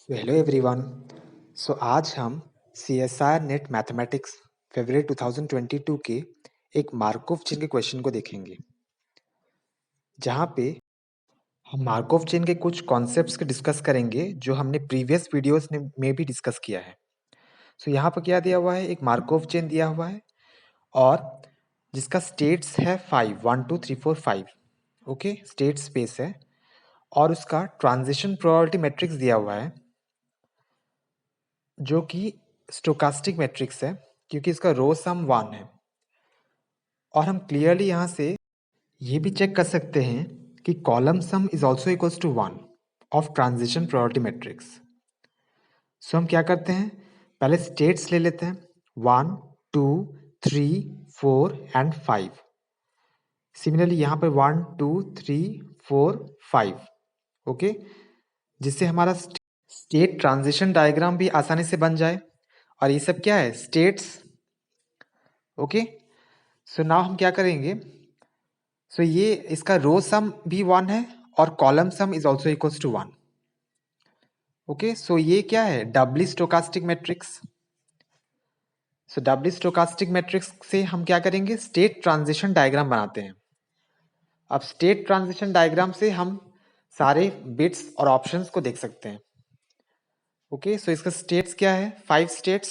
Hello everyone. आज हम C S R NET mathematics फरवरी 2022 के एक मार्कोव चेन के क्वेश्चन को देखेंगे, जहाँ पे हम मार्कोव चेन के कुछ कॉन्सेप्ट्स को डिस्कस करेंगे जो हमने प्रीवियस वीडियोस में भी डिस्कस किया है। यहाँ पर क्या दिया हुआ है, एक मार्कोव चेन दिया हुआ है और जिसका स्टेट्स है 5, 1 2 3 4 5। ओके, स्टेट स्पेस है और उसका ट्रांजिशन प्रोबेबिलिटी मैट्रिक्स दिया हुआ है जो कि स्टोकास्टिक मैट्रिक्स है, क्योंकि इसका रो सम 1 है। और हम क्लियरली यहाँ से ये भी चेक कर सकते हैं कि column sum is also equals to 1 of transition probability matrix. हम क्या करते हैं, पहले स्टेट्स ले लेते हैं 1 2 3 4 एंड 5। सिमिलरली यहाँ पर 1 2 3 4 5। ओके, जिससे हमारा स्टेट ट्रांजिशन डायग्राम भी आसानी से बन जाए। और ये सब क्या है, स्टेट्स। ओके, नाउ हम क्या करेंगे, ये इसका रो सम भी 1 है और column sum is also equals to 1। Okay, ये क्या है, doubly stochastic matrix. Doubly stochastic matrix से हम क्या करेंगे, स्टेट ट्रांजिशन डायग्राम बनाते हैं। अब स्टेट ट्रांजिशन डायग्राम से हम सारे बिट्स और ऑप्शंस को देख सकते हैं। ओके, इसका स्टेट्स क्या है, 5 स्टेट्स।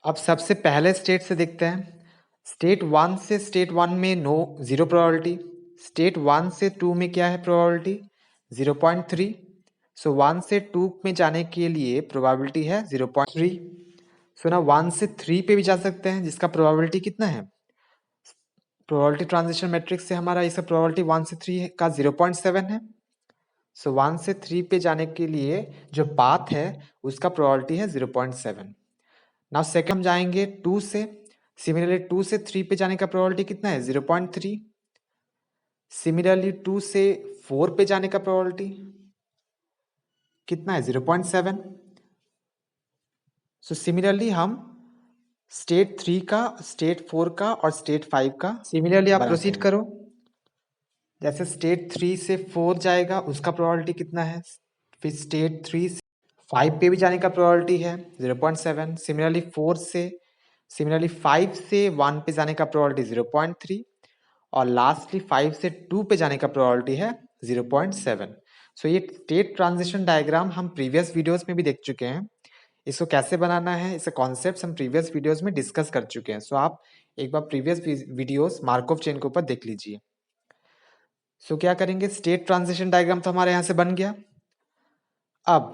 अब सबसे पहले स्टेट से देखते हैं। स्टेट 1 से स्टेट 1 में जीरो प्रोबेबिलिटी। स्टेट 1 से 2 में क्या है प्रोबेबिलिटी, 0.3। 1 से 2 में जाने के लिए प्रोबेबिलिटी है 0.3। ना 1 से 3 पे भी जा सकते हैं, जिसका प्रोबेबिलिटी कितना है, प्रोबेबिलिटी ट्रांजिशन मैट्रिक्स से हमारा इसका प्रोबेबिलिटी 1 से 3 का 0.7 है। 1 से 3 पे जाने के लिए जो पाथ है उसका प्रोबेबिलिटी है 0.7। नाउ सेकंड हम जाएंगे 2 से। सिमिलरली 2 से 3 पे जाने का प्रोबेबिलिटी कितना है, 0.3। सिमिलरली 2 से 4 पे जाने का प्रोबेबिलिटी कितना है, 0.7। सिमिलरली हम स्टेट 3 का, स्टेट 4 का और स्टेट 5 का सिमिलरली आप प्रोसीड करो। जैसे स्टेट 3 से 4 जाएगा उसका प्रोबेबिलिटी कितना है, फिर स्टेट 3 से 5 पे भी जाने का प्रोबेबिलिटी है 0.7। सिमिलरली 5 से 1 पे जाने का प्रोबेबिलिटी 0.3 और लास्टली 5 से 2 पे जाने का प्रोबेबिलिटी है 0.7। ये स्टेट ट्रांजिशन डायग्राम हम प्रीवियस वीडियोस में भी देख चुके हैं। इसको कैसे बनाना है, इसके कॉन्सेप्ट्स हम प्रीवियस वीडियोस में डिस्कस कर चुके हैं। आप एक बार प्रीवियस वीडियोस मार्कोव चेन के ऊपर देख लीजिए। क्या करेंगे, स्टेट ट्रांजिशन डायग्राम तो हमारे यहाँ से बन गया। अब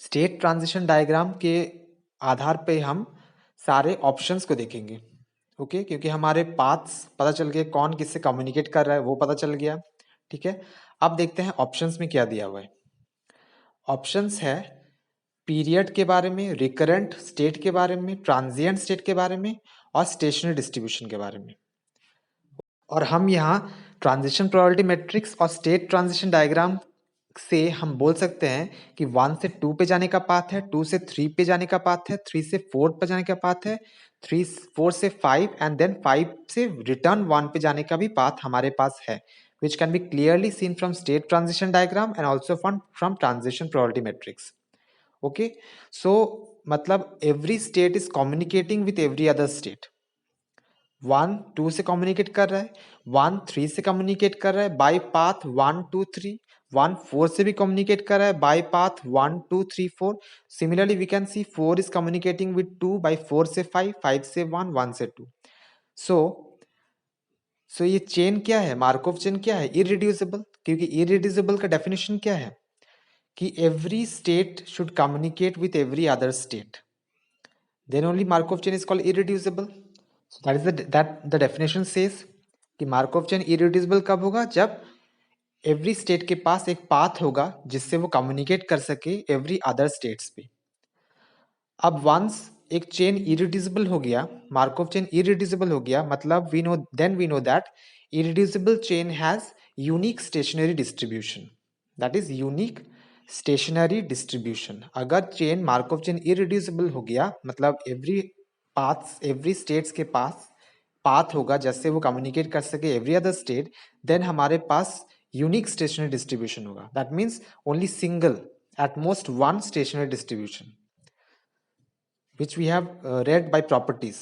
स्टेट ट्रांजिशन डायग्राम के आधार पे हम सारे ऑप्शंस को देखेंगे। ओके, क्योंकि हमारे पाथ्स पता चल गए, कौन किससे कम्युनिकेट कर रहा है वो पता चल गया। ठीक है, अब देखते हैं ऑप्शंस में क्या दिया हुआ है। ऑप्शंस है पीरियड के बारे में, रिकरेंट स्टेट के बारे में, ट्रांजिएंट स्टेट के बारे में और स्टेशनरी डिस्ट्रीब्यूशन के बारे में। और हम यहाँ ट्रांजिशन प्रोबेबिलिटी मैट्रिक्स और स्टेट ट्रांजिशन डायग्राम से हम बोल सकते हैं कि 1 से 2 पे जाने का पाथ है, 2 से 3 पे जाने का पाथ है, 3 से 4 पे जाने का पाथ है, 4 से 5 एंड देन 5 से रिटर्न 1 पे जाने का भी पाथ हमारे पास है, which can be clearly seen from state transition diagram and also from transition probability matrix. Okay, मतलब every state is communicating with every other state. 1 2 से कम्युनिकेट कर रहा है, 1 3 से कम्युनिकेट कर रहा है बाय पाथ 1 2 3, 1 4 से भी कम्युनिकेट कर रहा है by path 1 2 3 4। Similarly we can see 4 is communicating with 2 by 4 से 5, 5 से 1, 1 से 2। सो ये चेन क्या है, मार्कोव चेन क्या है, इररिड्यूसिबल। क्योंकि इररिड्यूसिबल का डेफिनेशन क्या है कि every state should communicate with every other state, then only Markov chain is called irreducible. That is the definition says कि मार्कोव चेन इररिड्यूसिबल कब होगा, जब एवरी स्टेट के पास एक पाथ होगा जिससे वो कम्युनिकेट कर सके एवरी अदर स्टेट्स पे। अब वंस एक चेन इरिड्यूसिबल हो गया, मार्कोव चेन इरिड्यूसिबल हो गया, मतलब we know that irreducible chain has unique stationary distribution, that is unique stationary distribution. अगर चेन मार्कोव चेन इरिड्यूसिबल हो गया, मतलब एवरी स्टेट्स के पास पाथ होगा जिससे वो कम्युनिकेट कर सके एवरी अदर स्टेट, देन हमारे पास यूनिक स्टेशनरी डिस्ट्रीब्यूशन होगा, that means only single at most one stationary distribution which we have read by properties.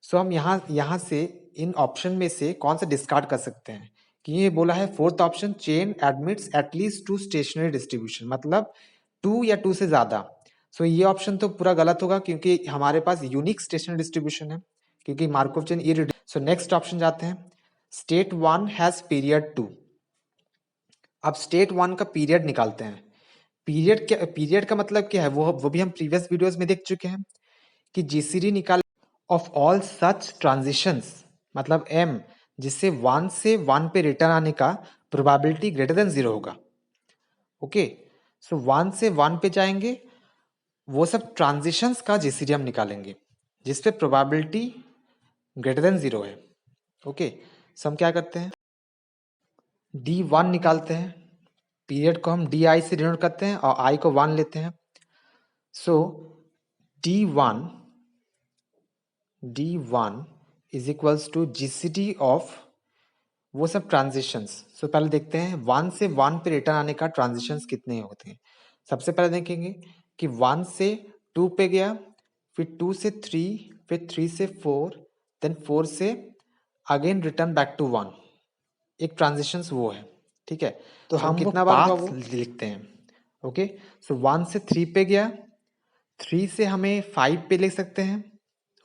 So हम यहाँ से इन ऑप्शन में से कौन सा डिस्कार्ड कर सकते हैं कि ये बोला है fourth option chain admits at least two stationary distribution, मतलब टू या टू से ज्यादा। सो ये ऑप्शन तो पूरा गलत होगा क्योंकि हमारे पास यूनिक स्टेशनरी डिस्ट्रीब्यूशन है, क्योंकि Markov chain irreducible. So next option जाते हैं, state one has period two. अब स्टेट वन का पीरियड निकालते हैं। पीरियड का मतलब क्या है वो भी हम प्रीवियस वीडियोस में देख चुके हैं कि जीसीडी निकाल ऑफ ऑल सच ट्रांजिशंस, मतलब एम जिससे वन से वन पे रिटर्न आने का प्रोबेबिलिटी ग्रेटर देन जीरो होगा। ओके, सो वन से वन पे जाएंगे, वो सब ट्रांजिशंस का जीसीडी हम निकालेंगे जिसपे प्रोबेबिलिटी ग्रेटर देन जीरो है। ओके, सो हम क्या करते हैं, डी वन निकालते हैं, पीरियड को हम डी आई से डिनोट करते हैं और आई को वन लेते हैं। So D one is equals to GCD of वो सब ट्रांजिशंस। सो पहले देखते हैं वन से वन पे रिटर्न आने का ट्रांजिशंस कितने होते हैं। सबसे पहले देखेंगे कि वन से टू पे गया, फिर टू से थ्री, फिर थ्री से फोर, देन फोर से again return back to one, एक ट्रांजिशंस वो है। ठीक है, तो हम कितना बार हुआ वो लिखते हैं। ओके, सो वन से थ्री पे गया, थ्री से हमें फाइव पे लिख सकते हैं।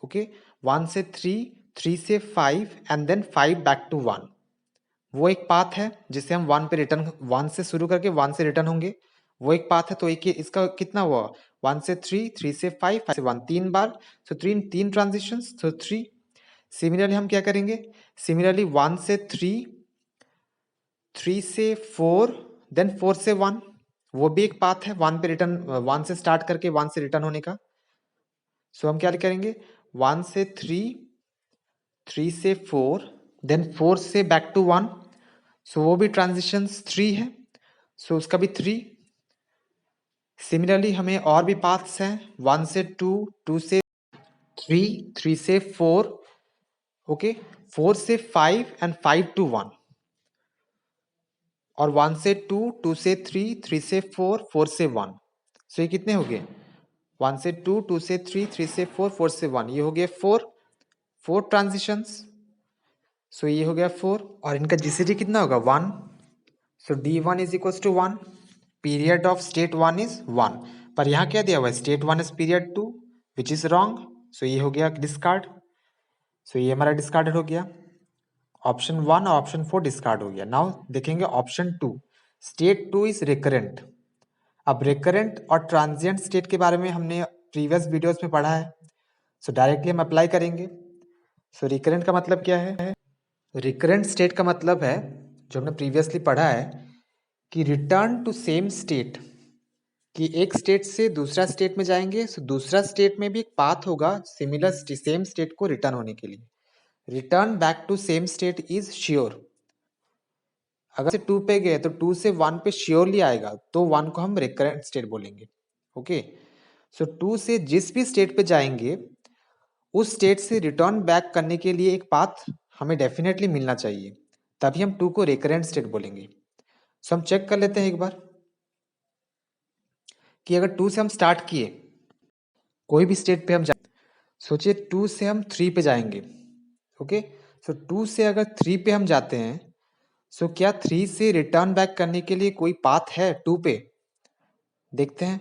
ओके, वन से थ्री, थ्री से five and then five back to one, वो एक पाथ है जिससे हम वन पे रिटर्न, वन से शुरू करके वन से रिटर्न होंगे, वो एक पाथ है। तो एक इसका कितना हुआ, वन से थ्री, थ्री से फाइव, फाइव से वन, तीन बार। सो तीन ट्रांजिशन, सो थ्री। सिमिलरली हम क्या करेंगे, सिमिलरली वन से थ्री, थ्री से फोर, देन फोर से वन, वो भी एक पाथ है वन पे रिटर्न, वन से स्टार्ट करके वन से रिटर्न होने का। सो हम क्या करेंगे, वन से थ्री, थ्री से फोर, देन फोर से बैक टू वन, सो वो भी ट्रांजिशंस थ्री है, सो उसका भी थ्री। सिमिलरली हमें और भी पाथ्स हैं, वन से टू, टू से थ्री, थ्री से फोर, ओके, फोर से five and five to one, और वन से टू, टू से थ्री, थ्री से फोर, फोर से वन। सो ये कितने हो गए, वन से टू, टू से थ्री, थ्री से फोर, फोर से वन, ये हो गए फोर ट्रांजिशंस। सो ये हो गया फोर, और इनका जीसीडी कितना होगा, one. So D one is equal to one, period of state one is one, पर यहाँ क्या दिया हुआ है, state one is period two, which is wrong. सो ये हो गया डिस्कार्ड। सो ये हमारा डिस्कार्डेड हो गया, ऑप्शन वन और ऑप्शन फोर डिस्कार्ड हो गया। नाउ देखेंगे option two, state two is recurrent. अब रिकरेंट और ट्रांजिएंट स्टेट के बारे में हमने प्रीवियस वीडियोस में पढ़ा है, सो डायरेक्टली हम अप्लाई करेंगे। सो रिकरेंट का मतलब क्या है, रिकरेंट स्टेट का मतलब है, जो हमने प्रीवियसली पढ़ा है, कि रिटर्न टू सेम स्टेट, कि एक स्टेट से दूसरा स्टेट में जाएंगे, सो दूसरा स्टेट में भी एक पाथ होगा सिमिलर सेम स्टेट को रिटर्न होने के लिए। Return back to same state is sure. अगर से टू पे गए तो टू से वन पे श्योरली आएगा, तो वन को हम रिकरेंट स्टेट बोलेंगे। ओके, सो टू से जिस भी स्टेट पे जाएंगे उस स्टेट से रिटर्न बैक करने के लिए एक पाथ हमें डेफिनेटली मिलना चाहिए, तभी हम टू को रिकरेंट स्टेट बोलेंगे। सो हम चेक कर लेते हैं एक बार कि अगर टू से हम स्टार्ट किए, कोई भी स्टेट पे हम सोचिए टू से हम थ्री पे जाएंगे। ओके, सो टू से अगर थ्री पे हम जाते हैं, सो क्या थ्री से रिटर्न बैक करने के लिए कोई पाथ है टू पे, देखते हैं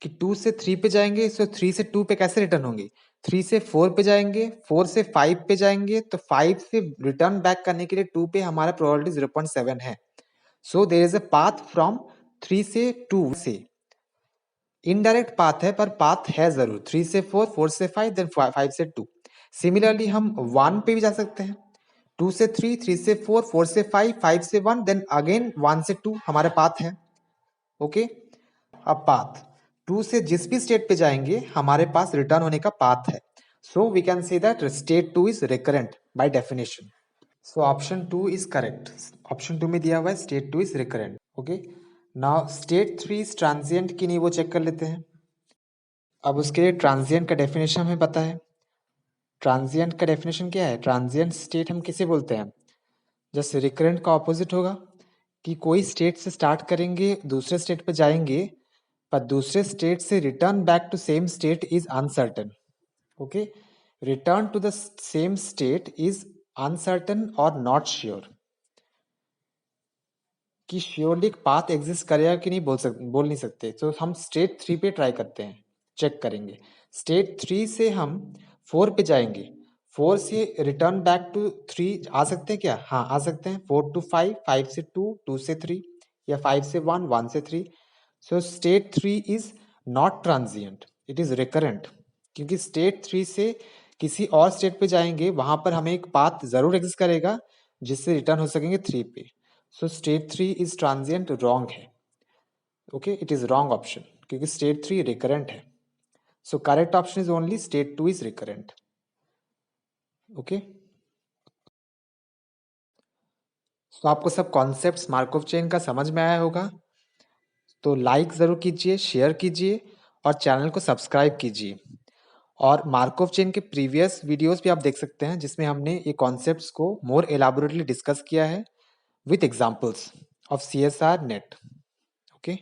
कि टू से थ्री पे जाएंगे, सो थ्री से टू पे कैसे रिटर्न होंगे, थ्री से फोर पे जाएंगे, फोर से फाइव पे जाएंगे, तो फाइव से रिटर्न बैक करने के लिए टू पे हमारा प्रोबेबिलिटी 0.7 है। So there is a path from three से टू से, इनडायरेक्ट पाथ है पर पाथ है जरूर, थ्री से फोर, फोर से फाइव, देन फाइव से टू। सिमिलरली हम वन पे भी जा सकते हैं, टू से थ्री, थ्री से फोर, फोर से फाइव, फाइव से वन, देन अगेन वन से टू हमारे पाथ है। ओके, अब पाथ टू से जिस भी स्टेट पे जाएंगे हमारे पास रिटर्न होने का पाथ है, so we can say that state two is recurrent by definition. So option two is correct, option two में दिया हुआ है state two is recurrent. Okay, now state three is transient कि नहीं वो चेक कर लेते हैं। अब उसके लिए ट्रांजिएंट का डेफिनेशन हमें पता है। ट्रांजिएंट का डेफिनेशन क्या है, ट्रांजिएंट स्टेट हम किसे बोलते हैं, जैसे रिकरेंट का ऑपोजिट होगा, कि कोई स्टेट से स्टार्ट करेंगे, दूसरे स्टेट पे जाएंगे, पर दूसरे स्टेट से return back to same state is uncertain. Okay, return to the same state is uncertain और नॉट श्योर. कि श्योरली पाथ एग्जिस्ट करेगा कि नहीं बोल नहीं सकते. तो हम स्टेट 3 पे ट्राई करते हैं, चेक करेंगे. स्टेट 3 से हम 4 पे जाएंगे. 4 से रिटर्न बैक टू 3 आ सकते हैं क्या? हाँ, आ सकते हैं. 4 to 5, 5 से 2, 2 से 3, या 5 से 1, 1 से 3. So state 3 is not transient, it is recurrent. क्योंकि स्टेट 3 से किसी और स्टेट पे जाएंगे, वहां पर हमें एक पाथ जरूर एग्जिस्ट करेगा जिससे रिटर्न हो सकेंगे 3 पे. सो स्टेट 3 इज ट्रांजिएंट, रॉन्ग है. Okay, it is wrong option क्योंकि स्टेट 3 रिकरेंट है. So correct option is only state 2 is recurrent. Okay, तो आपको सब कॉन्सेप्ट्स मार्कोव चेन का समझ में आया होगा. तो लाइक जरूर कीजिए, शेयर कीजिए और चैनल को सब्सक्राइब कीजिए. और मार्कोव चेन के प्रीवियस वीडियोस भी आप देख सकते हैं जिसमें हमने ये कॉन्सेप्ट्स को मोर एलाबोरेटली डिस्कस किया है with examples of CSR net. Okay.